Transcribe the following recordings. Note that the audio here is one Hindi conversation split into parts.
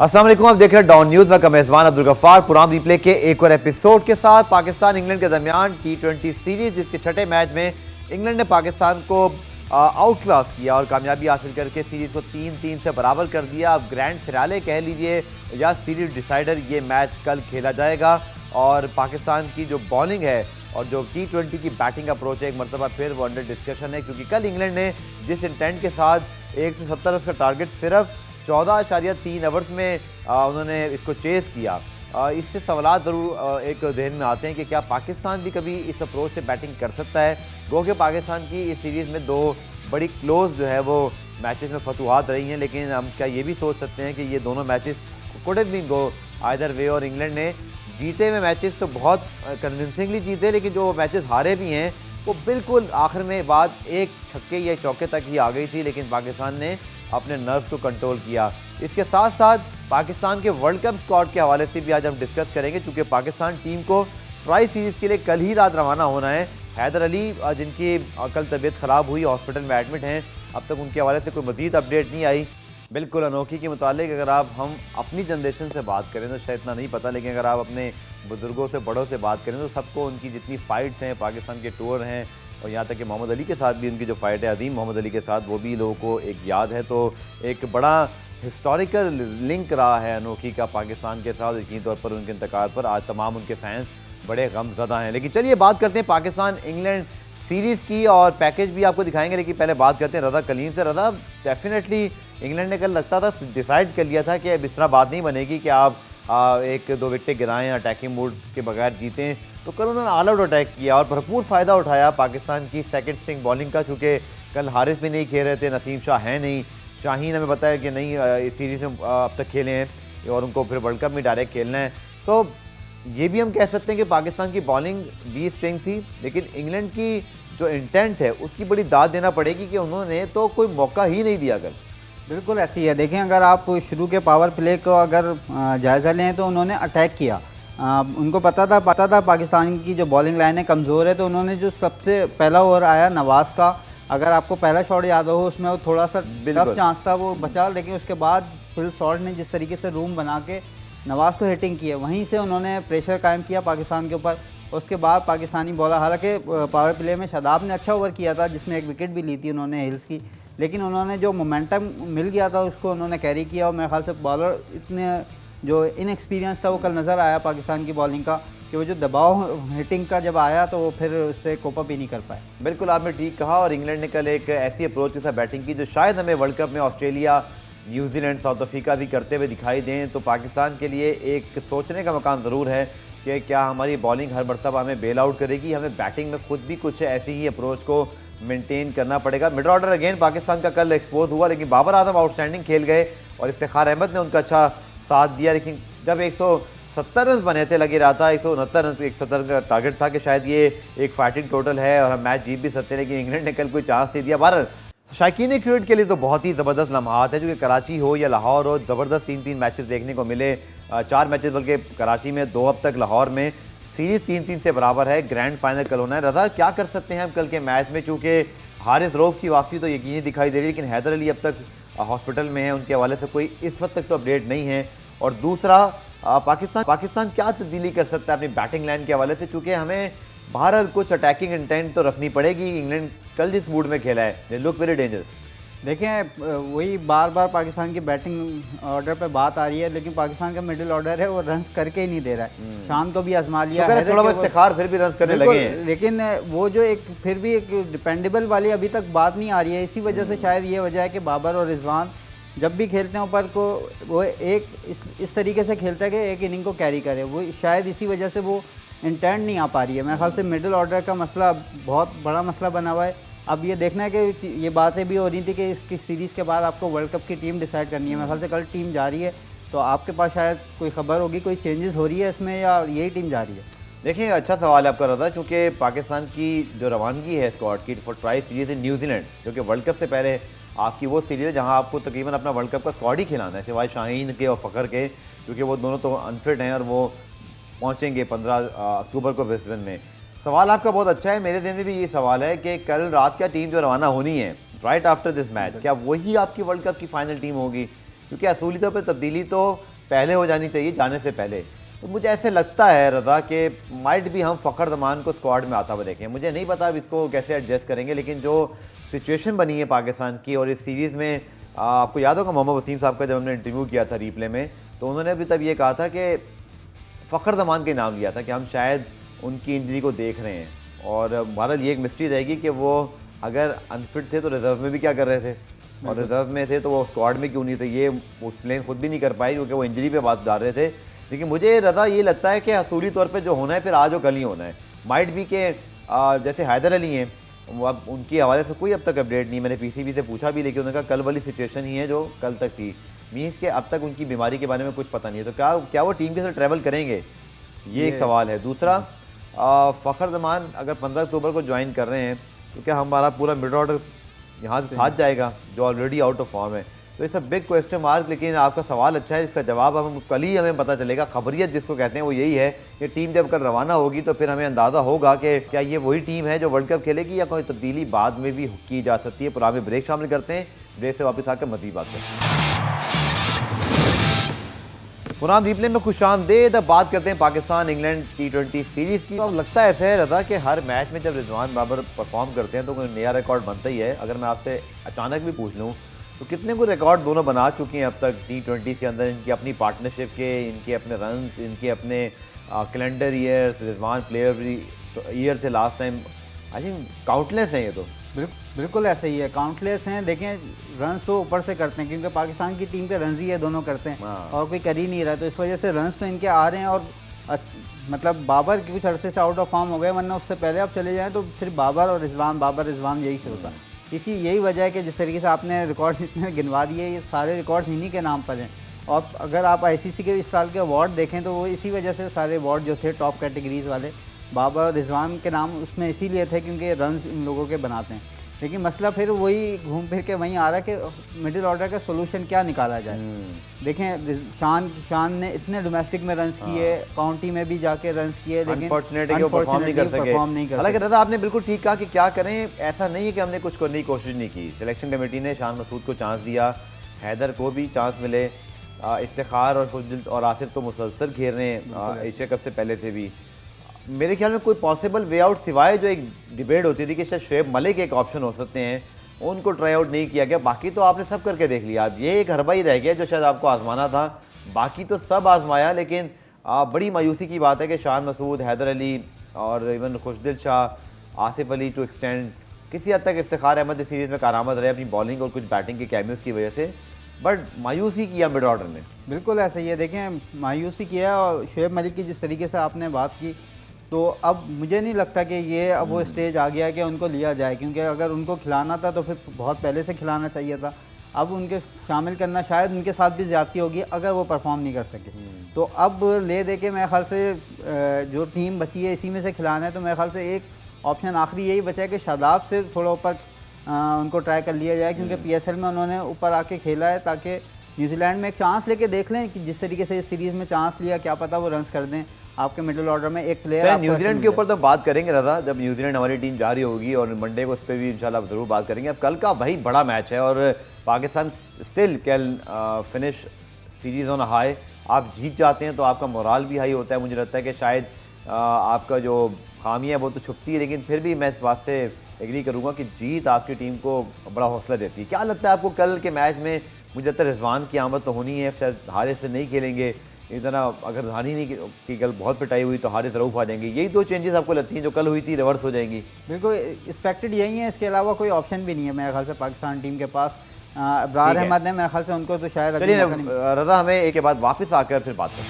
अस्सलाम वालेकुम, आप देख रहे हैं डॉन न्यूज़ में मेज़बान अब्दुल गफ्फार। पुरान रिप्ले के एक और एपिसोड के साथ पाकिस्तान इंग्लैंड के दरमियान T20 सीरीज, जिसके छठे मैच में इंग्लैंड ने पाकिस्तान को आउट क्लास किया और कामयाबी हासिल करके सीरीज़ को 3-3 से बराबर कर दिया। अब ग्रैंड फिनाले कह लीजिए या सीरीज डिसाइडर, ये मैच कल खेला जाएगा और पाकिस्तान की जो बॉलिंग है और जो T20 की बैटिंग अप्रोच है, एक मरतबा फिर वो अंडर डिस्कशन है, क्योंकि कल इंग्लैंड ने जिस इंटेंट के साथ 170 रन का टारगेट सिर्फ 14.3 ओवर्स में उन्होंने इसको चेस किया, इससे सवाल ज़रूर एक जहन में आते हैं कि क्या पाकिस्तान भी कभी इस अप्रोच से बैटिंग कर सकता है। गो कि पाकिस्तान की इस सीरीज़ में दो बड़ी क्लोज जो है वो मैचेस में फतुहात रही हैं, लेकिन हम क्या ये भी सोच सकते हैं कि ये दोनों matches could have been go either way, और इंग्लैंड ने जीते हुए मैचेस तो बहुत कन्विंसिंगली जीते, लेकिन जो मैचेस हारे भी हैं वो बिल्कुल आखिर में बात एक छक्के या चौके तक ही आ गई थी, लेकिन पाकिस्तान ने अपने नर्व्स को कंट्रोल किया। इसके साथ साथ पाकिस्तान के वर्ल्ड कप स्क्वाड के हवाले से भी आज हम डिस्कस करेंगे, क्योंकि पाकिस्तान टीम को ट्राई सीरीज़ के लिए कल ही रात रवाना होना है। हैदर अली जिनकी कल तबीयत ख़राब हुई, हॉस्पिटल में एडमिट हैं, अब तक उनके हवाले से कोई मज़ीद अपडेट नहीं आई। बिल्कुल अनोखी के मुतालिक अगर हम अपनी जनरेशन से बात करें तो शायद इतना नहीं पता, लेकिन अगर आप अपने बुज़ुर्गों से, बड़ों से बात करें तो सबको उनकी जितनी फ़ाइट्स हैं, पाकिस्तान के टूर हैं, और यहाँ तक कि मोहम्मद अली के साथ भी उनकी जो फ़ाइट है, अदीम मोहम्मद अली के साथ, वो भी लोगों को एक याद है। तो एक बड़ा हिस्टोरिकल लिंक रहा है अनोखी का पाकिस्तान के साथ। यकीनी तौर पर उनके इंतकाल पर आज तमाम उनके फैंस बड़े गमज़दा हैं। लेकिन चलिए बात करते हैं पाकिस्तान इंग्लैंड सीरीज़ की, और पैकेज भी आपको दिखाएंगे, लेकिन पहले बात करते हैं रज़ा कलीम से। रज़ा, डेफिनेटली इंग्लैंड ने कल लगता था, डिसाइड कर लिया था कि अब इस तरह बात नहीं बनेगी कि आप एक दो विकेटें गिराएं, अटैकिंग मूड के बगैर जीतें। तो कल उन्होंने ऑल आउट अटैक किया और भरपूर फ़ायदा उठाया पाकिस्तान की सेकंड स्ट्रिंग बॉलिंग का, चूँकि कल हारिस भी नहीं खेल रहे थे, नसीम शाह हैं नहीं, शाहीन हमें बताया कि नहीं इस सीरीज़ में अब तक खेले हैं और उनको फिर वर्ल्ड कप में डायरेक्ट खेलना है। सो ये भी हम कह सकते हैं कि पाकिस्तान की बॉलिंग भी स्ट्रिंग थी, लेकिन इंग्लैंड की जो इंटेंट है उसकी बड़ी दाद देना पड़ेगी कि उन्होंने तो कोई मौका ही नहीं दिया कल। बिल्कुल ऐसी है। देखें, अगर आप शुरू के पावर प्ले को अगर जायज़ा लें तो उन्होंने अटैक किया। उनको पता था पाकिस्तान की जो बॉलिंग लाइन है कमज़ोर है, तो उन्होंने जो सबसे पहला ओवर आया नवाज़ का, अगर आपको पहला शॉट याद हो उसमें वो थोड़ा सा टफ चांस था, वो बचा, लेकिन उसके बाद फिल शॉट ने जिस तरीके से रूम बना के नवाज़ को हिटिंग की है, वहीं से उन्होंने प्रेशर कायम किया पाकिस्तान के ऊपर। उसके बाद पाकिस्तानी बॉलर, हालांकि पावर प्ले में शादाब ने अच्छा ओवर किया था जिसमें एक विकेट भी ली थी उन्होंने हिल्स की, लेकिन उन्होंने जो मोमेंटम मिल गया था उसको उन्होंने कैरी किया, और मेरे ख्याल से बॉलर इतने जो इनएक्सपीरियंस था वो कल नज़र आया पाकिस्तान की बॉलिंग का, कि वो जो दबाव हिटिंग का जब आया तो वो फिर उससे कोप अप ही नहीं कर पाए। बिल्कुल आपने ठीक कहा, और इंग्लैंड ने कल एक ऐसी अप्रोच के साथ बैटिंग की जो शायद हमें वर्ल्ड कप में ऑस्ट्रेलिया, न्यूजीलैंड, साउथ अफ्रीका भी करते हुए दिखाई दें। तो पाकिस्तान के लिए एक सोचने का मकाम ज़रूर है कि क्या हमारी बॉलिंग हर मरतबा हमें बेल आउट करेगी, हमें बैटिंग में खुद भी कुछ ऐसी ही अप्रोच को मेंटेन करना पड़ेगा। मिडल ऑर्डर अगेन पाकिस्तान का कल एक्सपोज हुआ, लेकिन बाबर आजम आउटस्टैंडिंग खेल गए और इफ्तिखार अहमद ने उनका अच्छा साथ दिया, लेकिन जब 170 रन बने थे, लगे रहा था 169 रन 170 का टारगेट था कि शायद ये एक फाइटिंग टोटल है और हम मैच जीत भी सकते हैं, लेकिन इंग्लैंड ने कल कोई चांस नहीं दिया। बहरहाल शायकीन क्रिकेट के लिए तो बहुत ही ज़बरदस्त लम्हात है, जो कि कराची हो या लाहौर हो, ज़बरदस्त 3-3 मैचेस देखने को मिले। 4 मैचेस बल्कि कराची में, 2 अब तक लाहौर में। सीरीज़ 3-3 से बराबर है, ग्रैंड फाइनल कल होना है। रज़ा, क्या कर सकते हैं हम कल के मैच में, चूँकि हारिस रऊफ की वापसी तो यकीनी दिखाई दे रही है, लेकिन हैदर अली अब तक हॉस्पिटल में है, उनके हवाले से कोई इस वक्त तक तो अपडेट नहीं है। और दूसरा, पाकिस्तान क्या तब्दीली कर सकता है अपनी बैटिंग लाइन के हवाले से, चूँकि हमें बहरहाल कुछ अटैकिंग इंटेंट तो रखनी पड़ेगी। इंग्लैंड कल जिस मूड में खेला है, दे लुक वेरी डेंजरस। देखें, वही बार बार पाकिस्तान की बैटिंग ऑर्डर पे बात आ रही है, लेकिन पाकिस्तान का मिडिल ऑर्डर है वो रन्स करके ही नहीं दे रहा है। शाम को भी आजमा लिया है, थोड़ा इफ्तिखार फिर भी रन्स करने लगे हैं, लेकिन वो जो एक फिर भी एक डिपेंडेबल वाली अभी तक बात नहीं आ रही है। इसी वजह से शायद ये वजह है कि बाबर और रिजवान जब भी खेलते हैं ऊपर को, वो एक इस तरीके से खेलता है कि एक इनिंग को कैरी करे, वो शायद इसी वजह से वो इंटेंट नहीं आ पा रही है। मेरे ख्याल से मिडिल ऑर्डर का मसला बहुत बड़ा मसला बना हुआ है। अब ये देखना है कि ये बातें भी हो रही थी कि इसकी सीरीज़ के बाद आपको वर्ल्ड कप की टीम डिसाइड करनी है। मेरे ख्याल से कल टीम जा रही है, तो आपके पास शायद कोई खबर होगी, कोई चेंजेस हो रही है इसमें, या यही टीम जा रही है। देखिए, अच्छा सवाल है आपका रज़ा, चूँकि पाकिस्तान की जो रवानगी है स्क्वाड की for try series in New Zealand, जो कि वर्ल्ड कप से पहले आपकी वो सीरीज़ है जहाँ आपको तकरीबन अपना वर्ल्ड कप का स्क्वाड ही खिलाना है, सिवाय शाहीन के और फ़खर के, क्योंकि वो दोनों तो अनफिट हैं और वो पहुँचेंगे 15 अक्टूबर को ब्रिस्बेन में। सवाल आपका बहुत अच्छा है, मेरे ज़हन में भी ये सवाल है कि कल रात क्या टीम जो रवाना होनी है राइट आफ्टर दिस मैच, क्या वही आपकी वर्ल्ड कप की फाइनल टीम होगी? क्योंकि असूली तौर पर तब्दीली तो पहले हो जानी चाहिए जाने से पहले। तो मुझे ऐसे लगता है रज़ा कि माइट भी हम फ़खर ज़मान को स्क्वाड में आता हुआ देखें। मुझे नहीं पता अब इसको कैसे एडजस्ट करेंगे, लेकिन जो सिचुएशन बनी है पाकिस्तान की और इस सीरीज़ में आपको याद होगा मोहम्मद वसीम साहब का जब हमने इंटरव्यू किया था रीप्ले में, तो उन्होंने भी तब ये कहा था कि फ़खर ज़मान के नाम लिया था कि हम शायद उनकी इंजरी को देख रहे हैं। और बहरहाल ये एक मिस्ट्री रहेगी कि वो अगर अनफिट थे तो रिज़र्व में भी क्या कर रहे थे, और रिज़र्व में थे तो वो स्क्वाड में क्यों नहीं थे, ये एक्सप्लेन खुद भी नहीं कर पाए क्योंकि वो इंजरी पे बात डाल रहे थे। लेकिन मुझे रज़ा ये लगता है कि असूली तौर पे जो होना है फिर आज और कल ही होना है। माइट भी के जैसे हैदर अली हैं, अब उनके हवाले से कोई अब तक अपडेट नहीं, मैंने पीसीबी से पूछा भी, लेकिन उन्होंने कहा कल वाली सिचुएशन ही है जो कल तक थी। मीन्स के अब तक उनकी बीमारी के बारे में कुछ पता नहीं है, तो क्या वो टीम के साथ ट्रैवल करेंगे, ये एक सवाल है। दूसरा, फ़खर ज़मान अगर 15 अक्टूबर को ज्वाइन कर रहे हैं तो क्या हमारा पूरा मिड ऑर्डर यहाँ से साथ जाएगा जो ऑलरेडी आउट ऑफ फॉर्म है? तो it's a big question mark. लेकिन आपका सवाल अच्छा है, इसका जवाब हम कल ही हमें पता चलेगा। खबरियत जिसको कहते हैं वो यही है कि टीम जब कल रवाना होगी तो फिर हमें अंदाज़ा होगा कि क्या ये वही टीम है जो वर्ल्ड कप खेलेगी या कोई तब्दीली बाद में भी की जा सकती है। पुराने ब्रेक शामिल करते हैं, ब्रेक से वापस आकर मज़ीद बात करते हैं। पुरान रिप्ले में खुशामदीद। अब बात करते हैं पाकिस्तान इंग्लैंड T20 सीरीज़ की। तो अब लगता है ऐसा है रज़ा कि हर मैच में जब रिजवान बाबर परफॉर्म करते हैं तो कोई नया रिकॉर्ड बनता ही है। अगर मैं आपसे अचानक भी पूछ लूँ तो कितने को रिकॉर्ड दोनों बना चुके हैं अब तक T20 के अंदर, इनकी अपनी पार्टनरशिप के, इनके अपने रन्स, इनके अपने calendar years, Rizwan player year थे last time, I think countless हैं ये तो। बिल्कुल ऐसा ही है, काउंटलेस हैं। देखें रन्स तो ऊपर से करते हैं क्योंकि पाकिस्तान की टीम के रन्स ही है, दोनों करते हैं और कोई कर ही नहीं रहा, तो इस वजह से रन्स तो इनके आ रहे हैं। और मतलब बाबर कुछ अरसे से आउट ऑफ फॉर्म हो गए, वरना उससे पहले आप चले जाएं तो सिर्फ बाबर और रिजवान, बाबर रिजवान यही शुरू था। यही वजह है कि जिस तरीके से आपने रिकॉर्ड इतने गिनवा दिए, ये सारे रिकॉर्ड इन्हीं के नाम पर हैं। और अगर आप ICC के इस साल के अवार्ड देखें तो वो इसी वजह से सारे अवार्ड जो थे टॉप कैटेगरीज वाले बाबर और रिजवान के नाम उसमें इसीलिए थे क्योंकि रन्स इन लोगों के बनाते हैं। लेकिन मसला फिर वही घूम फिर के वहीं आ रहा है कि मिडिल ऑर्डर का सोल्यूशन क्या निकाला जाए। देखें शान ने इतने डोमेस्टिक में रन्स किए, काउंटी में भी जाके रन्स किए, लेकिन अनफॉर्चुनेटली परफॉर्म नहीं कर सके। हालांकि रज़ा आपने बिल्कुल ठीक कहा कि क्या करें, ऐसा नहीं है कि हमने कुछ करने की कोशिश नहीं की। सिलेक्शन कमेटी ने शान मसूद को चांस दिया, हैदर को भी चांस मिले, इफ्तिखार और खुशदिल और आसिफ तो मुसलसल खेल रहे हैं एशिया कप से पहले से भी। मेरे ख्याल में कोई पॉसिबल वे आउट सिवाय जो एक डिबेट होती थी कि शायद शोएब मलिक एक ऑप्शन हो सकते हैं, उनको ट्राई आउट नहीं किया गया। बाकी तो आपने सब करके देख लिया, अब ये एक हरबा ही रह गया जो शायद आपको आजमाना था, बाकी तो सब आजमाया। लेकिन बड़ी मायूसी की बात है कि शान मसूद, हैदर अली और even Khushdil Shah, Asif Ali to extend किसी हद तक इफ्तिखार अहमद इस सीरीज़ में कारामद रहे अपनी बॉलिंग और कुछ बैटिंग के कैमियोज़ की वजह से, बट मायूसी किया मिड ऑर्डर ने। बिल्कुल ऐसा ही है, देखें मायूसी किया। और शोएब मलिक की जिस तरीके से आपने बात की, तो अब मुझे नहीं लगता कि ये अब वो स्टेज आ गया है कि उनको लिया जाए, क्योंकि अगर उनको खिलाना था तो फिर बहुत पहले से खिलाना चाहिए था। अब उनके शामिल करना शायद उनके साथ भी ज़्यादती होगी अगर वो परफॉर्म नहीं कर सके। तो अब ले दे के मेरे ख्याल से जो टीम बची है इसी में से खिलाना है, तो मेरे ख्याल से एक ऑप्शन आखिरी यही बचा है कि शादाब से थोड़ा ऊपर उनको ट्राई कर लिया जाए, क्योंकि PSL में उन्होंने ऊपर आके खेला है, ताकि न्यूजीलैंड में एक चांस लेके देख लें कि जिस तरीके से इस सीरीज़ में चांस लिया, क्या पता वो रन्स कर दें आपके मिडिल ऑर्डर में एक प्लेयर। न्यूजीलैंड के ऊपर तो बात करेंगे रज़ा, जब न्यूजीलैंड हमारी टीम जा रही होगी और मंडे को उस पर भी इंशाल्लाह ज़रूर बात करेंगे। अब कल का भाई बड़ा मैच है और Pakistan still can finish series on high. आप जीत जाते हैं तो आपका मोराल भी हाई होता है। मुझे लगता है कि शायद आपका जो खामी है वो तो छुपती है, लेकिन फिर भी मैं इस बात से एग्री करूँगा कि जीत आपकी टीम को बड़ा हौसला देती है। क्या लगता है आपको कल के मैच में? मुझे लगता है रिजवान की आमद तो होनी है, शायद हारिस से नहीं खेलेंगे इतना, अगर धानी नहीं की कल बहुत पिटाई हुई तो हारिस रऊफ आ जाएंगे। यही दो चेंजेस आपको लगती हैं जो कल हुई थी रिवर्स हो जाएंगी? बिल्कुल एक्सपेक्टेड यही है, इसके अलावा कोई ऑप्शन भी नहीं है मेरे ख्याल से पाकिस्तान टीम के पास। अब्रार अहमद ने मेरे ख्याल से उनको तो शायद रज़ा हमें एक के बाद वापस आकर फिर बात करें।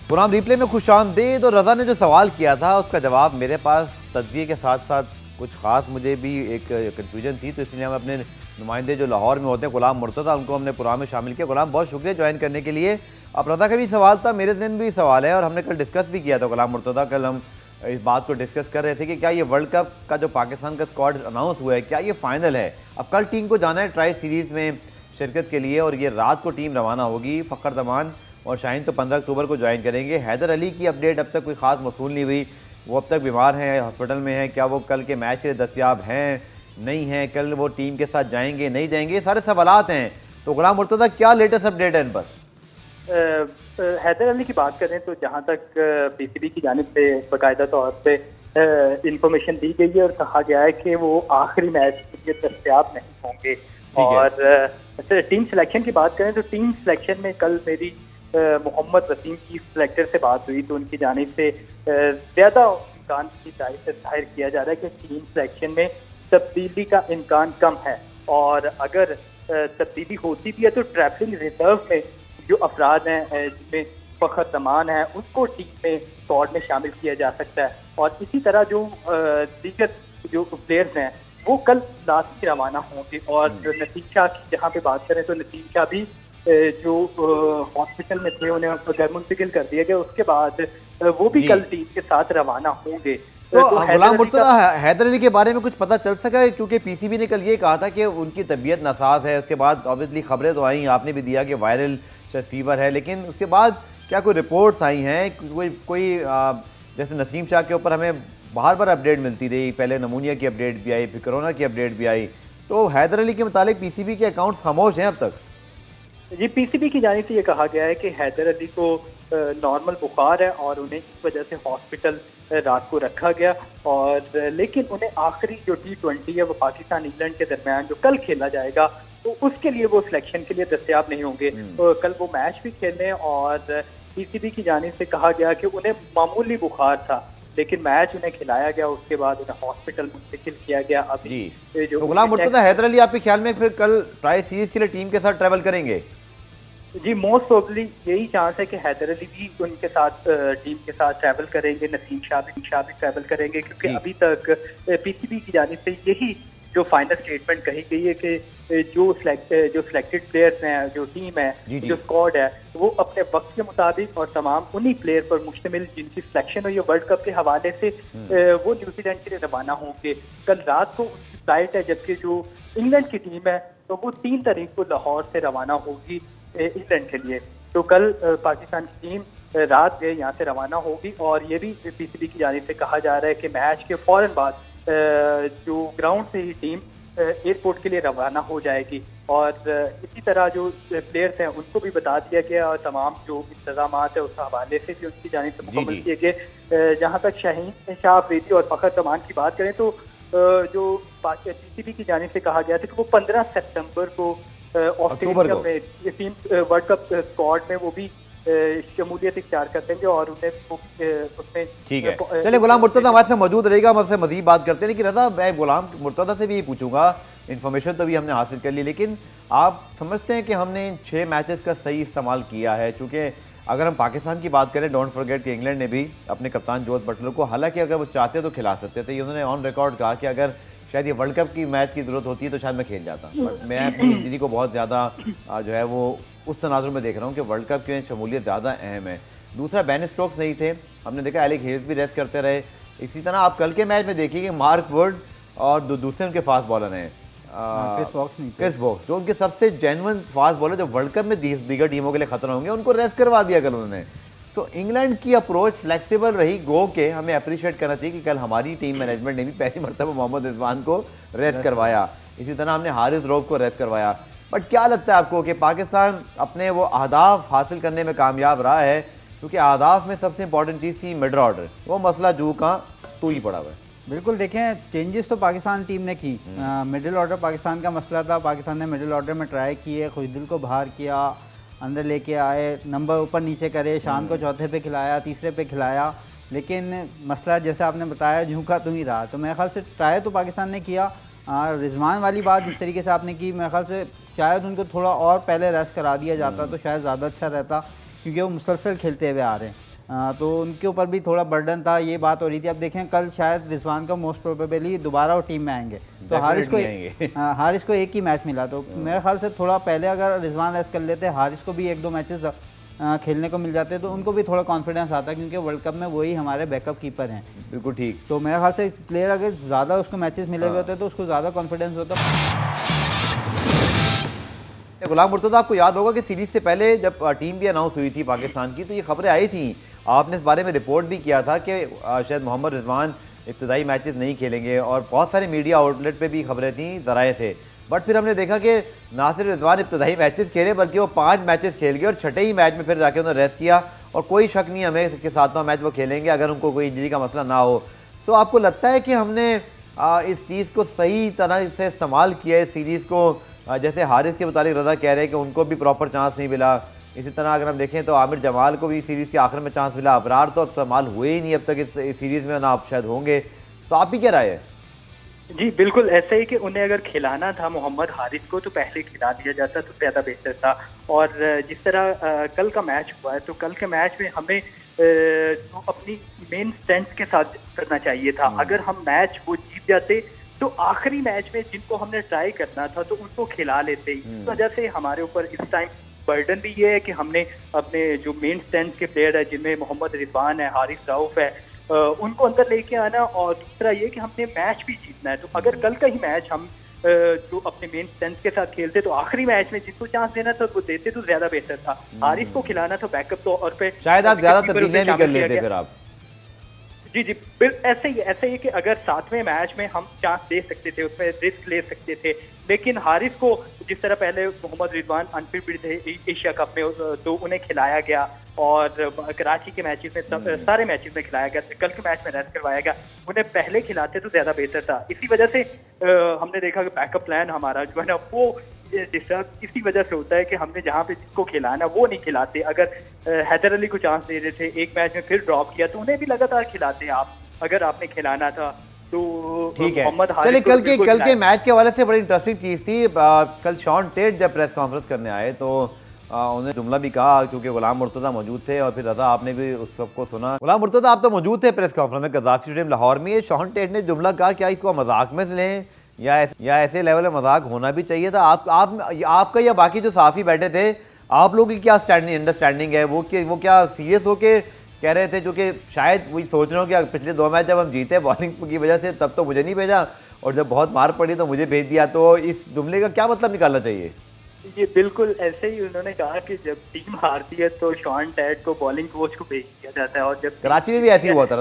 पुरान रिप्ले में खुशामदीद। और रज़ा ने जो सवाल किया था उसका जवाब मेरे पास तज्ज़िये के साथ साथ कुछ ख़ास मुझे भी एक कन्फ्यूजन थी, तो इसलिए हम अपने नुमाइंदे जो लाहौर में होते हैं गुलाम मुर्तज़ा, उनको हमने पुरान में शामिल किया। गुलाम बहुत शुक्रिया ज्वाइन करने के लिए। अब रज़ा का भी सवाल था, मेरे दिन भी सवाल है और हमने कल डिस्कस भी किया था गुलाम मुर्तज़ा, कल हम इस बात को डिस्कस कर रहे थे कि क्या ये वर्ल्ड कप का जो पाकिस्तान का स्क्वाड अनाउंस हुआ है क्या ये फाइनल है? अब कल टीम को जाना है ट्राई सीरीज़ में शिरकत के लिए और ये रात को टीम रवाना होगी। फ़खर ज़मान और शाहीन तो 15 अक्टूबर को ज्वाइन करेंगे। हैदर अली की अपडेट अब तक कोई ख़ास मसूल नहीं हुई, वो अब तक बीमार हैं, हॉस्पिटल में हैं। क्या वो कल के मैच के लिए दस्तयाब हैं, नहीं हैं? कल वो टीम के साथ जाएंगे, नहीं जाएंगे? ये सारे सवालात हैं। तो गुलाम मुर्तज़ा, क्या लेटेस्ट अपडेट है इन पर? हैदर अली की बात करें तो जहां तक पीसीबी की जानिब से बाकायदा तौर पे इंफॉर्मेशन दी गई है और कहा गया है कि वो आखिरी मैच के लिए दस्तयाब नहीं होंगे। और टीम सिलेक्शन की बात करें तो टीम सिलेक्शन में कल मेरी मोहम्मद वसीम की सिलेक्टर से बात हुई तो उनकी जानिब से ज्यादा इम्कान की जाहिर किया जा रहा है कि टीम सिलेक्शन में तब्दीली का इम्कान कम है, और अगर तब्दीली होती भी है तो ट्रैवलिंग रिजर्व में जो अफराद हैं जिनमें फखर जमान है उनको टीम में स्क्वाड में शामिल किया जा सकता है। और इसी तरह जो दीगर जो प्लेयर्स हैं वो कल लास्ट में रवाना होंगे। और नसीम शाह की जहाँ पे बात करें तो नसीम शाह भी जो हॉस्पिटल में थे उन्हें घर मुंतकिल कर दिया गया, उसके बाद वो भी कल टीम के साथ रवाना होंगे। तो गुलाम मुर्तज़ा, हैदर अली के बारे में कुछ पता चल सका है? क्योंकि पीसीबी ने कल ये कहा था कि उनकी तबीयत नासाज है, उसके बाद ऑब्वियसली खबरें तो आई, आपने भी दिया कि वायरल फीवर है, लेकिन उसके बाद क्या कोई रिपोर्ट्स आई हैं? कोई जैसे नसीम शाह के ऊपर हमें बार बार अपडेट मिलती रही, पहले नमूनिया की अपडेट भी आई, फिर कोरोना की अपडेट भी आई, तो हैदर अली के मुतालिक पीसीबी के अकाउंट्स खामोश हैं अब तक? जी, पीसीबी की जानिब से ये कहा गया है कि हैदर अली को नॉर्मल बुखार है और उन्हें इस वजह से हॉस्पिटल रात को रखा गया। और लेकिन उन्हें आखिरी जो T20 है वो पाकिस्तान इंग्लैंड के दरमियान जो कल खेला जाएगा तो उसके लिए वो सिलेक्शन के लिए दस्तयाब नहीं होंगे। तो कल वो मैच भी खेलने, और पीसीबी की जानिब से कहा गया कि उन्हें मामूली बुखार था लेकिन मैच उन्हें खिलाया गया, उसके बाद उन्हें हॉस्पिटल मुंतकिल किया गया। अभी जो गुलाम मुर्तज़ा, हैदर अली आपके ख्याल में फिर कल ट्राई सीरीज के लिए टीम के साथ ट्रैवल करेंगे? जी, मोस्ट प्रोबेबली यही चांस है कि हैदर अली भी उनके साथ टीम के साथ ट्रैवल करेंगे, नसीम शाह भी ट्रैवल करेंगे, क्योंकि अभी तक पीसीबी की जानिब से यही जो फाइनल स्टेटमेंट कही गई है कि जो सिलेक्टेड प्लेयर्स हैं, जो टीम है, जो स्क्वाड है, वो अपने वक्त के मुताबिक और तमाम उन्हीं प्लेयर पर मुश्तमिल जिनकी सिलेक्शन हुई है वर्ल्ड कप के हवाले से वो न्यूजीलैंड के लिए रवाना होंगे। कल रात को उनकी फ्लाइट है, जबकि जो इंग्लैंड की टीम है तो वो 3 तारीख को लाहौर से रवाना होगी इंग्लैंड के लिए। तो कल पाकिस्तान की टीम रात गए यहाँ से रवाना होगी, और ये भी पीसीबी की जानिब से कहा जा रहा है कि मैच के फौरन बाद जो ग्राउंड से ही टीम एयरपोर्ट के लिए रवाना हो जाएगी। और इसी तरह जो प्लेयर्स हैं उनको भी बता दिया गया, और तमाम जो इंतजाम है उस हवाले से भी उनकी जानिब से मुकम्मल किए गए। जहाँ तक शाहीन शाह अफरीदी और फखर जमान की बात करें तो जो पीसीबी की जानिब से कहा गया था कि वो 15 सितंबर को ऑस्ट्रेलिया में टीम वर्ल्ड कप स्क्वाड में वो भी शमूलियत इख्तियार कर देंगे, और उन्हें उसमें ठीक है। चलिए, गुलाम मुर्तज़ा हमारे साथ मौजूद रहेगा, हम आपसे मजीद बात करते हैं। लेकिन रज़ा, मैं गुलाम मुर्तज़ा से भी ये पूछूंगा, इन्फॉर्मेशन तो भी हमने हासिल कर ली, लेकिन आप समझते हैं कि हमने इन 6 मैचेस का सही इस्तेमाल किया है? चूँकि अगर हम पाकिस्तान की बात करें, डोंट फॉरगेट कि इंग्लैंड ने भी अपने कप्तान जोस बटलर को, हालांकि अगर वो चाहते तो खिला सकते थे, उन्होंने ऑन रिकॉर्ड कहा कि अगर शायद ये वर्ल्ड कप की मैच की ज़रूरत होती है तो शायद मैं खेल जाता, बट मैं अपनी इंजरी को बहुत ज़्यादा जो है वो उस तनाजुर में देख रहा हूँ कि वर्ल्ड कप की शमूलियत ज़्यादा अहम है। दूसरा, बेन स्टोक्स नहीं थे, हमने देखा एलेक्स हेल्स भी रेस्ट करते रहे। इसी तरह आप कल के मैच में देखिए कि मार्क वुड और दूसरे उनके फास्ट बॉलर हैं क्रिस वॉक्स, जो उनके सबसे जेन्युइन फास्ट बॉलर जो वर्ल्ड कप में दीगर टीमों के लिए खतरा होंगे, उनको रेस्ट करवा दिया कल उन्होंने। सो इंग्लैंड की अप्रोच फ्लेक्सिबल रही, गो के हमें अप्रिशिएट करना चाहिए कि कल हमारी टीम मैनेजमेंट ने भी पहली मरतबा मोहम्मद रिजवान को रेस्ट करवाया, इसी तरह हमने हारिस रऊफ को रेस्ट करवाया। बट क्या लगता है आपको कि पाकिस्तान अपने वो अहदाफ हासिल करने में कामयाब रहा है? क्योंकि अहदाफ में सबसे इंपॉर्टेंट चीज़ थी मिडल ऑर्डर, वो मसला जू का तू ही पड़ा हुआ है। बिल्कुल, देखें चेंजेस तो पाकिस्तान टीम ने की, मिडिल ऑर्डर पाकिस्तान का मसला था, पाकिस्तान ने मिडिल ऑर्डर में ट्राई किए, खुशदिल को बाहर किया, अंदर लेके आए, नंबर ऊपर नीचे करे, शाम को चौथे पे खिलाया, तीसरे पे खिलाया, लेकिन मसला जैसे आपने बताया झूठा तुम ही रहा। तो मेरे ख्याल से ट्राई तो पाकिस्तान ने किया। रिजवान वाली बात जिस तरीके से आपने की, मेरे ख्याल से शायद उनको थोड़ा और पहले रेस्ट करा दिया जाता तो शायद ज़्यादा अच्छा रहता, क्योंकि वो मुसलसल खेलते हुए आ रहे हैं। तो उनके ऊपर भी थोड़ा बर्डन था, ये बात हो रही थी। अब देखें कल शायद रिजवान का मोस्ट प्रोबेबली दोबारा वो टीम में आएंगे, तो हारिस को एक ही मैच मिला, तो मेरे ख्याल से थोड़ा पहले अगर रिजवान रेस्ट कर लेते, हारिस को भी 1-2 मैचेस खेलने को मिल जाते तो उनको भी थोड़ा कॉन्फिडेंस आता, क्योंकि वर्ल्ड कप में वही हमारे बैकअप कीपर हैं। बिल्कुल ठीक। तो मेरे ख्याल से प्लेयर अगर ज़्यादा उसको मैचेस मिले हुए होते तो उसको ज़्यादा कॉन्फिडेंस होता। गुलाम मुर्तज़ा, आपको याद होगा कि सीरीज से पहले जब टीम भी अनाउंस हुई थी पाकिस्तान की, तो ये खबरें आई थी, आपने इस बारे में रिपोर्ट भी किया था कि शायद मोहम्मद रिजवान इब्तदाई मैचेस नहीं खेलेंगे, और बहुत सारे मीडिया आउटलेट पे भी खबरें थी ज़राए से। बट फिर हमने देखा कि नासिर रिजवान इब्तदाई मैचेस खेले, बल्कि वो 5 मैचेस खेल गए और छठे ही मैच में फिर जाके उन्होंने रेस्ट किया, और कोई शक नहीं हमें कि 7वां मैच वो खेलेंगे अगर उनको कोई इंजरी का मसला ना हो। सो आपको लगता है कि हमने इस चीज़ को सही तरह से इस्तेमाल किया इस सीरीज़ को? जैसे हारिस के मुतालिक रज़ा कह रहे हैं कि उनको भी प्रॉपर चांस नहीं मिला, इसी तरह अगर हम देखें तो आमिर जमाल को भी सीरीज़ के आखिर में चांस मिला, अबरार तो इस्तेमाल हुए ही नहीं अब तक इस सीरीज़ में, ना आप शायद होंगे। तो आप ही क्या राय है? जी बिल्कुल ऐसा ही कि उन्हें अगर खिलाना था मोहम्मद हारिस को तो पहले खिला दिया जाता तो ज़्यादा बेहतर था। और जिस तरह कल का मैच हुआ है तो कल के मैच में हमें तो अपनी मेन स्ट्रेंथ के साथ करना चाहिए था। अगर हम मैच वो जीत जाते तो आखिरी मैच में जिनको हमने ट्राई करना था तो उनको खिला लेते। इस वजह से हमारे ऊपर इस टाइम बर्डन भी ये है कि हमने अपने जो मेन स्ट्रेंथ के प्लेयर है जिनमें मोहम्मद रिजवान है, हारिस रऊफ है, उनको अंदर लेके आना, और दूसरा ये कि हमने मैच भी जीतना है। तो अगर कल का ही मैच हम जो अपने मेन स्ट्रेंथ के साथ खेलते तो आखिरी मैच में जिसको चांस देना था वो देते तो ज्यादा बेहतर था। हारिस को खिलाना था बैकअप तौर पे, शायद आप ज्यादा तब्दीलियां भी कर लेते फिर आप। जी जी ऐसे ही कि अगर 7वें मैच में हम चांस दे सकते थे, उसमें रिस्क ले सकते थे, लेकिन हारिस को जिस तरह पहले मोहम्मद रिजवान अनफिट थे एशिया कप में तो उन्हें खिलाया गया, और कराची के मैचेस में सारे मैचेस में खिलाया गया, कल के मैच में रेस्ट करवाया गया, उन्हें पहले खिलाते तो ज्यादा बेहतर था। इसी वजह से हमने देखा कि बैकअप प्लान हमारा जो है ना वो डिस्टर्ब इसी वजह से होता है कि हमने जहाँ पे जिसको खिलाना वो नहीं खिलाते। अगर हैदर अली को चांस दे रहे थे, एक मैच में फिर ड्रॉप किया, तो उन्हें भी लगातार खिलाते आप अगर आपने खिलाना था तो। ठीक है, मोहम्मद चलिए कल के मैच के हवाले से बड़ी इंटरेस्टिंग चीज़ थी। कल शॉन टेट जब प्रेस कॉन्फ्रेंस करने आए तो उन्होंने जुमला भी कहा, क्योंकि गुलाम मुर्तज़ा मौजूद थे, और फिर रज़ा आपने भी उस सबको सुना। गुलाम मुर्तज़ा आप तो मौजूद थे प्रेस कॉन्फ्रेंस में कज़ाफ़ स्टेडियम लाहौर में। शॉन टेट ने जुमला कहा, क्या इसको मजाक में लें या ऐसे लेवल में मजाक होना भी चाहिए था? आपका या बाकी जो सहाफ़ी बैठे थे, आप लोगों की क्या अंडरस्टैंडिंग है? वो क्या सीरियस होके कह रहे थे, जो कि शायद वही सोच रहे हो कि पिछले 2 मैच जब हम जीते बॉलिंग की वजह से तब तो मुझे नहीं भेजा, और जब बहुत मार पड़ी तो मुझे भेज दिया, तो इस जुमले का क्या मतलब निकालना चाहिए? ये बिल्कुल ऐसे ही उन्होंने कहा कि जब टीम हारती है तो शॉन टैट को बॉलिंग कोच को भेज दिया जाता है, और जब कराची में भी ऐसे ही हुआ था।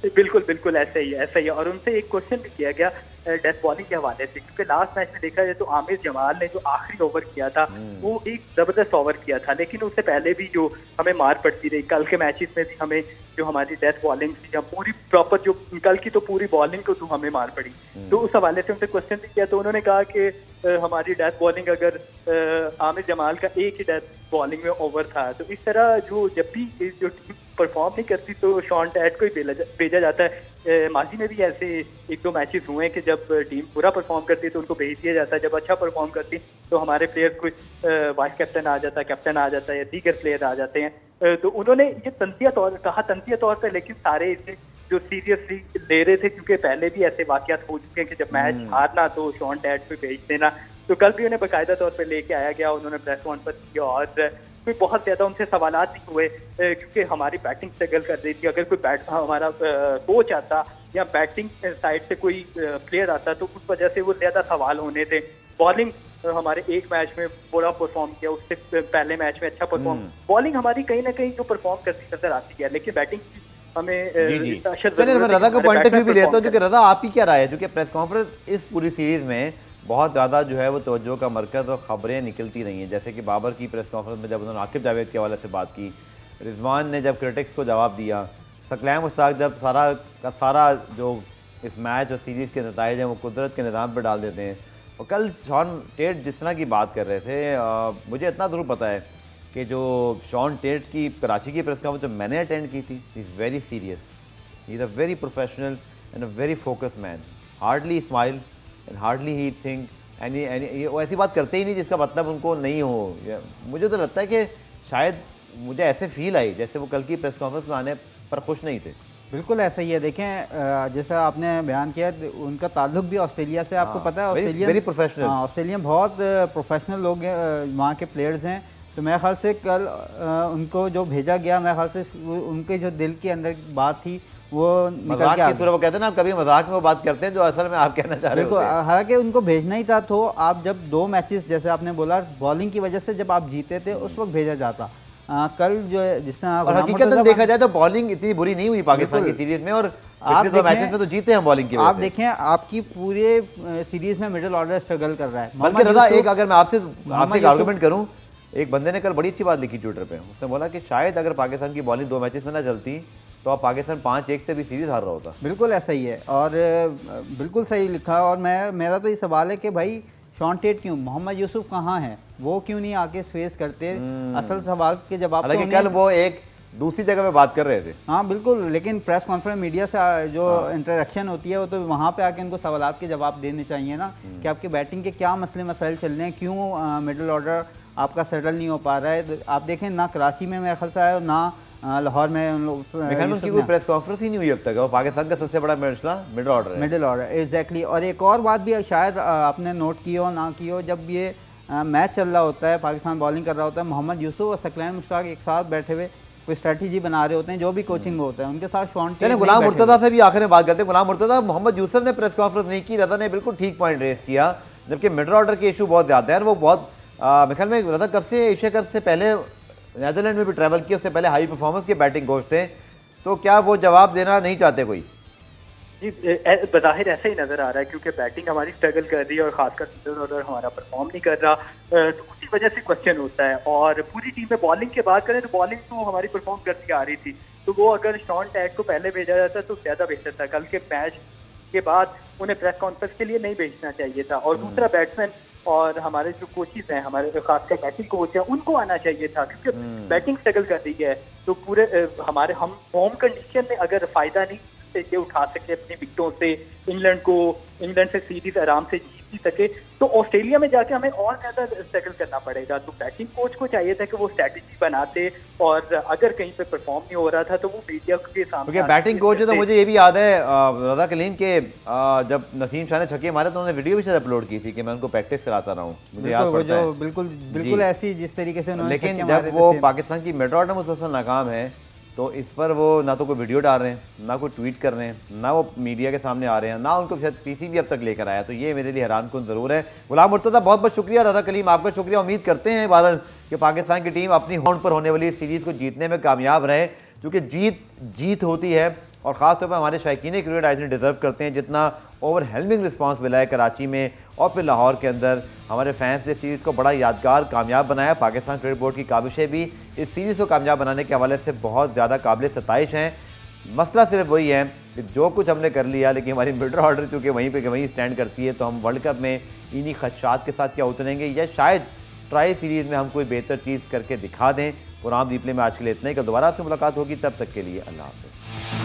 बिल्कुल ऐसा ही है। और उनसे एक क्वेश्चन भी किया गया डेथ बॉलिंग के हवाले से, क्योंकि लास्ट मैच में देखा जाए तो आमिर जमाल ने जो आखिरी ओवर किया था वो एक जबरदस्त ओवर किया था, लेकिन उससे पहले भी जो हमें मार पड़ती रही, कल के मैचेस में भी हमें जो हमारी डेथ बॉलिंग थी या पूरी प्रॉपर जो कल की तो पूरी बॉलिंग को तो हमें मार पड़ी। तो उस हवाले से उनसे क्वेश्चन भी किया तो उन्होंने कहा कि हमारी डेथ बॉलिंग अगर आमिर जमाल का एक ही डेथ बॉलिंग में ओवर था, तो इस तरह जो जब भी जो टीम परफॉर्म नहीं करती तो शॉन टैट को ही भेजा जाता है। माजी में भी ऐसे 1-2 मैचेस हुए हैं कि जब टीम पूरा परफॉर्म करती है तो उनको भेज दिया जाता है, जब अच्छा परफॉर्म करती तो हमारे प्लेयर को वाइस कैप्टन आ जाता है, कैप्टन आ जाता है या दीगर प्लेयर आ जाते हैं। तो उन्होंने ये तंजिया तौर पर, लेकिन सारे इसे जो सीरियसली ले रहे थे, क्योंकि पहले भी ऐसे वाकयात हो चुके हैं कि जब मैच हारना तो शॉन टैट पे भेज देना। तो कल भी उन्हें बाकायदा तौर पर लेके आया गया, उन्होंने प्रेस कॉन्फ्रेंस किया, और कोई बहुत ज्यादा उनसे सवालात नहीं हुए, क्योंकि हमारी बैटिंग स्ट्रगल कर रही थी। अगर कोई हमारा कोच आता या बैटिंग साइड से कोई प्लेयर आता तो उस वजह से वो ज्यादा सवाल होने थे। बॉलिंग हमारे एक मैच में बुरा परफॉर्म किया, उससे पहले मैच में अच्छा परफॉर्म, बॉलिंग हमारी कहीं ना कहीं जो परफॉर्म करती नजर आती है, लेकिन बैटिंग हमें चलिए मैं रज़ा का पॉइंट ऑफ व्यू भी लेता हूँ, क्योंकि रज़ा आपकी क्या राय है? क्योंकि प्रेस कॉन्फ्रेंस इस पूरी सीरीज में बहुत ज़्यादा जो है वो तवज्जो का मरकज़ और ख़बरें निकलती रही हैं, जैसे कि बाबर की प्रेस कॉन्फ्रेंस में जब उन्होंने आकिब जावेद के हवाले से बात की, रिजवान ने जब क्रिटिक्स को जवाब दिया, सकलैन मुश्ताक जब सारा जो इस मैच और सीरीज़ के नताइज हैं वो कुदरत के निज़ाम पर डाल देते हैं। और कल शॉन टेट जिस तरह की बात कर रहे थे, मुझे इतना ज़रूर पता है कि जो शॉन टेट की कराची की प्रेस कॉन्फ्रेंस जो मैंने अटेंड की थी, he is very serious, he is a very professional and a very focus man, hardly smile and hardly he think, and वो ऐसी बात करते ही नहीं जिसका मतलब उनको नहीं हो। मुझे तो लगता है कि शायद मुझे ऐसे फील आई जैसे वो कल की प्रेस कॉन्फ्रेंस में आने पर खुश नहीं थे। बिल्कुल ऐसा ही है। देखें जैसा आपने बयान किया, उनका ताल्लुक भी ऑस्ट्रेलिया से, आपको पता है ऑस्ट्रेलियन बहुत प्रोफेशनल लोग हैं, वहाँ के प्लेयर्स हैं। तो मेरे ख्याल से कल उनको जो भेजा गया, मेरे ख्याल से उनके जो दिल के अंदर बात थी वो निकल के आ गई। वो कहते हैं ना, कभी मजाक में वो बात करते हैं जो असल में आप कहना चाह रहे हो। हालांकि उनको भेजना ही था, तो आप जब 2 मैचेस जैसे आपने बोला बॉलिंग की वजह से जब आप जीते थे उस वक्त भेजा जाता। कल जो है जिस तरह हकीकत देखा जाए तो बॉलिंग इतनी बुरी नहीं हुई पाकिस्तान की सीरीज में, और पिछले 2 मैचेस में तो जीते हैं बॉलिंग की वजह आप से। देखें आपकी पूरे सीरीज में मिडिल ऑर्डर स्ट्रगल कर रहा है। बल्कि मोहम्मद रजा यूसुफ- एक अगर मैं आपसे एक यूसुफ- आर्गुमेंट करूं, एक बंदे ने कल बड़ी अच्छी बात लिखी ट्विटर पे, उसने बोला कि शायद अगर पाकिस्तान की बॉलिंग 2 मैचेस में ना चलती तो अब पाकिस्तान 5-1 से भी सीरीज हार रहा होता। बिल्कुल ऐसा ही है और बिल्कुल सही लिखा। और मेरा तो ये सवाल है कि भाई शॉन टेट क्यों, मोहम्मद यूसुफ कहाँ हैं, वो क्यों नहीं आके फेस करते? असल सवाल के जवाब तो हालांकि कल वो एक दूसरी जगह पे बात कर रहे थे। हाँ बिल्कुल, लेकिन प्रेस कॉन्फ्रेंस मीडिया से जो इंटरेक्शन होती है वो तो वहाँ पे आके उनको सवालात के जवाब देने चाहिए ना कि आपकी बैटिंग के क्या मसले मसाइल चल रहे हैं, क्यों मिडिल ऑर्डर आपका सेटल नहीं हो पा रहा है। तो आप देखें ना कराची में मेरे ख्याल से आया, ना लाहौर में उन लोग उनकी कोई प्रेस कॉन्फ्रेंस ही नहीं हुई अब तक। वो पाकिस्तान का सबसे बड़ा मसला मिडिल ऑर्डर है। Middle order exactly. और एक और बात भी शायद आपने नोट की हो ना की हो, जब ये मैच चल रहा होता है, पाकिस्तान बॉलिंग कर रहा होता है, मोहम्मद यूसुफ और सकलैन मुश्ताक एक साथ बैठे हुए कोई स्ट्रैटेजी बना रहे होते हैं, जो भी कोचिंग होता है उनके साथ शॉन टेट नहीं गुलाम बैठे मुर्तज़ा हुए। से भी आखिर में बात करते हैं। गुलाम मुर्तज़ा, मोहम्मद यूसुफ ने प्रेस कॉन्फ्रेंस नहीं की, रजा ने बिल्कुल ठीक पॉइंट रेस किया, जबकि मिडिल ऑर्डर के इशू बहुत ज़्यादा है। और वो बहुत मेरे ख्याल में रजा कब से एशिया कप से पहले नीदरलैंड में भी ट्रैवल किया, उससे पहले हाई परफॉर्मेंस के बैटिंग कोच थे, तो क्या वो जवाब देना नहीं चाहते कोई? जी बज़ाहिर ऐसा ही नजर आ रहा है क्योंकि बैटिंग हमारी स्ट्रगल कर रही है और खासकर मिडिल ऑर्डर हमारा परफॉर्म नहीं कर रहा, तो उसी वजह से क्वेश्चन होता है। और पूरी टीम में बॉलिंग की बात करें तो बॉलिंग तो हमारी परफॉर्म करती आ रही थी, तो वो अगर शॉन टैग को पहले भेजा जाता तो ज़्यादा बेहतर था। कल के मैच के बाद उन्हें प्रेस कॉन्फ्रेंस के लिए नहीं भेजना चाहिए था। और दूसरा बैट्समैन और हमारे जो कोचेज हैं, हमारे खासकर बैटिंग कोच हैं, उनको आना चाहिए था क्योंकि बैटिंग स्ट्रगल कर रही है। तो पूरे हमारे हम होम कंडीशन में अगर फायदा नहीं से ये उठा सके अपनी विकेटों से, इंग्लैंड से सीरीज आराम से जीत ही सके, तो ऑस्ट्रेलिया में जाके हमें और ज्यादा स्ट्रगल करना पड़ेगा। तो बैटिंग कोच को चाहिए था कि वो स्ट्रैटेजी बनाते, और अगर कहीं पे परफॉर्म नहीं हो रहा था तो वो मीडिया के सामने क्योंकि बैटिंग कोच है तो मुझे ये भी याद है रजा कलीम के जब नसीम शाह ने छक्के मारे तो उन्होंने वीडियो भी शायद अपलोड की थी कि मैं उनको प्रैक्टिस कराता रहा हूँ, मुझे याद पड़ता है। बिल्कुल ऐसी जिस तरीके से उन्होंने लेकिन छक्के जब मारे वो थे, पाकिस्तान की मिड ऑर्डर मुसलसल नाकाम है तो इस पर वो ना तो कोई वीडियो डाल रहे हैं, ना कोई ट्वीट कर रहे हैं, ना वो मीडिया के सामने आ रहे हैं, ना उनको शायद पीसीबी अब तक लेकर आया, तो ये मेरे लिए हैरान कुन ज़रूर है। गुलाम मुर्तज़ा बहुत बहुत शुक्रिया, रज़ा कलीम आपका शुक्रिया। उम्मीद करते हैं बहरहाल कि पाकिस्तान की टीम अपनी होंड पर होने वाली सीरीज़ को जीतने में कामयाब रहे, क्योंकि जीत होती है और ख़ासतौर पर हमारे शायकीन क्रिकेट आई डिज़र्व करते हैं। जितना ओवरहेलमिंग रिस्पांस मिला है कराची में और फिर लाहौर के अंदर, हमारे फैंस ने सीरीज़ को बड़ा यादगार कामयाब बनाया। पाकिस्तान क्रिकेट बोर्ड की काबिशें भी इस सीरीज़ को कामयाब बनाने के हवाले से बहुत ज़्यादा काबिल सताइश हैं। मसला सिर्फ वही है कि जो कुछ हमने कर लिया, लेकिन हमारी मिडिल ऑर्डर चूँकि वहीं पे वहीं स्टैंड करती है, तो हम वर्ल्ड कप में इन्हीं खदशात के साथ क्या उतरेंगे, या शायद ट्राई सीरीज़ में हम कोई बेहतर चीज़ करके दिखा दें। प्रोग्राम रिप्ले में आज के लिए इतना ही, कल दोबारा से मुलाकात होगी, तब तक के लिए अल्लाह हाफ़िज़।